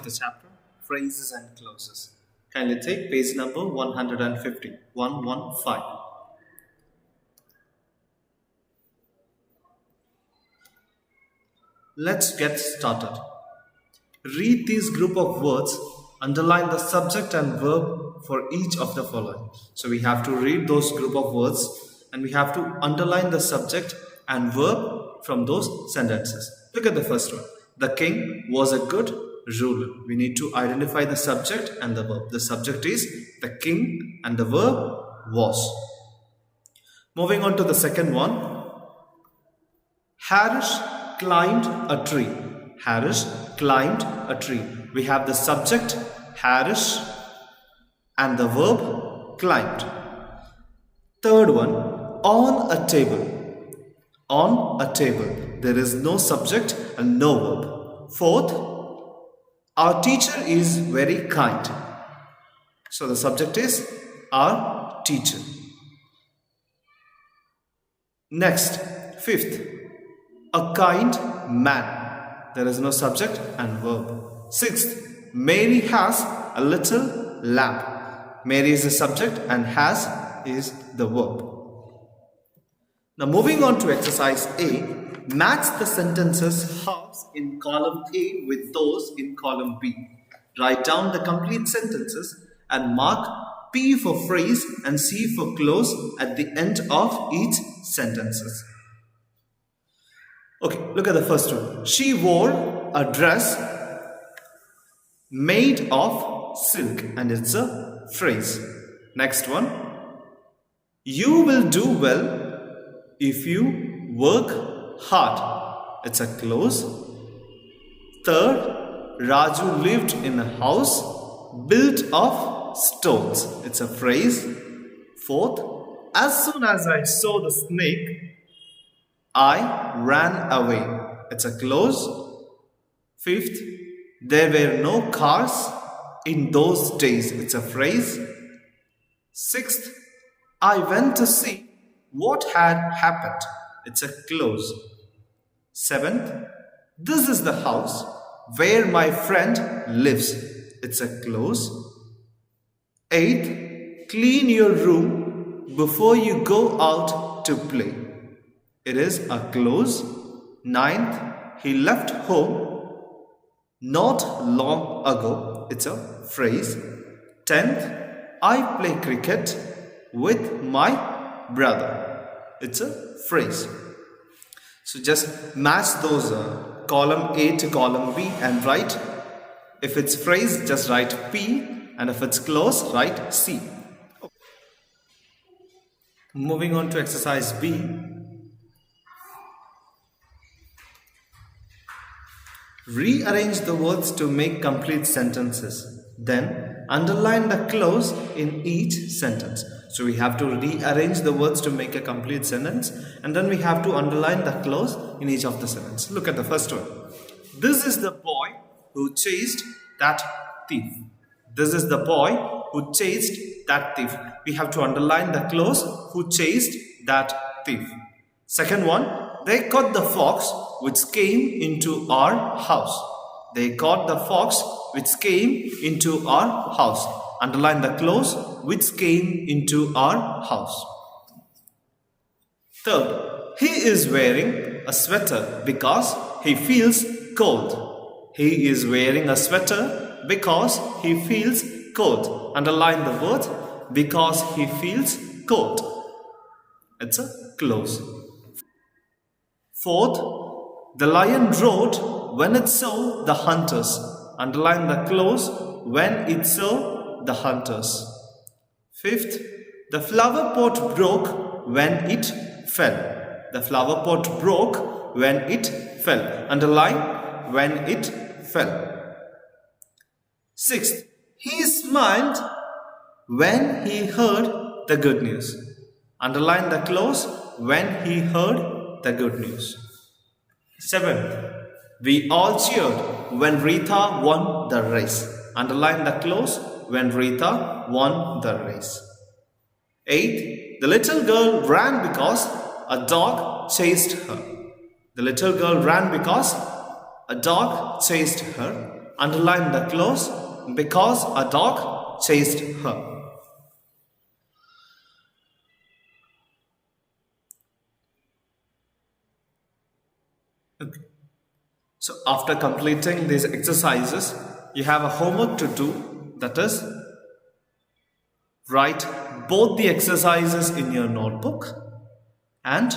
The chapter Phrases and Clauses. Kindly take page number 150. 115. Let's get started. Read these group of words, underline the subject and verb for each of the following. So we have to read those group of words and we have to underline the subject and verb from those sentences. Look at the first one. The king was a good ruler. We need to identify the subject and the verb. The subject is the king and the verb was. Moving on to the second one. Harish climbed a tree. Harish climbed a tree. We have the subject Harish and the verb climbed. Third one, on a table. On a table. There is no subject and no verb. Fourth, our teacher is very kind. So the subject is our teacher. Next, fifth, a kind man. There is no subject and verb. Sixth, Mary has a little lamb. Mary is the subject and has is the verb. Now moving on to exercise A, match the sentences halves in column A with those in column B. Write down the complete sentences and mark P for phrase and C for clause at the end of each sentences. Okay, look at the first one. She wore a dress made of silk, and it's a phrase. Next one. You will do well if you work hard. It's a clause. Third, Raju lived in a house built of stones. It's a phrase. Fourth, as soon as I saw the snake, I ran away. It's a clause. Fifth, there were no cars in those days. It's a phrase. Sixth, I went to see what had happened. It's a clause. Seventh, this is the house where my friend lives. It's a clause. Eighth, clean your room before you go out to play. It is a clause. Ninth, he left home not long ago. It's a phrase. 10th, I play cricket with my brother. It's a phrase. So just match those column A to column B and write. If it's phrase, just write P, and if it's clause, write C. Moving on to exercise B. Rearrange the words to make complete sentences. Then underline the clause in each sentence. So we have to rearrange the words to make a complete sentence, and then we have to underline the clause in each of the sentences. Look at the first one. This is the boy who chased that thief. This is the boy who chased that thief. We have to underline the clause who chased that thief. Second one, they caught the fox which came into our house. They caught the fox which came into our house. Underline the clause which came into our house. Third, he is wearing a sweater because he feels cold. He is wearing a sweater because he feels cold. Underline the word because he feels cold. It's a clause. Fourth, the lion roared when it saw the hunters. Underline the clause when it saw the hunters. Fifth, the flower pot broke when it fell. The flower pot broke when it fell. Underline when it fell. Sixth, he smiled when he heard the good news. Underline the clause when he heard the good news. Seventh, we all cheered when Rita won the race. Underline the clause when Rita won the race. Eighth, the little girl ran because a dog chased her. The little girl ran because a dog chased her. Underline the clause because a dog chased her. Okay. So after completing these exercises, you have a homework to do, that is, write both the exercises in your notebook and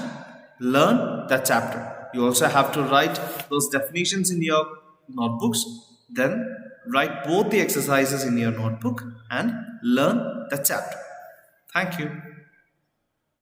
learn the chapter. You also have to write those definitions in your notebooks, then write both the exercises in your notebook and learn the chapter. Thank you.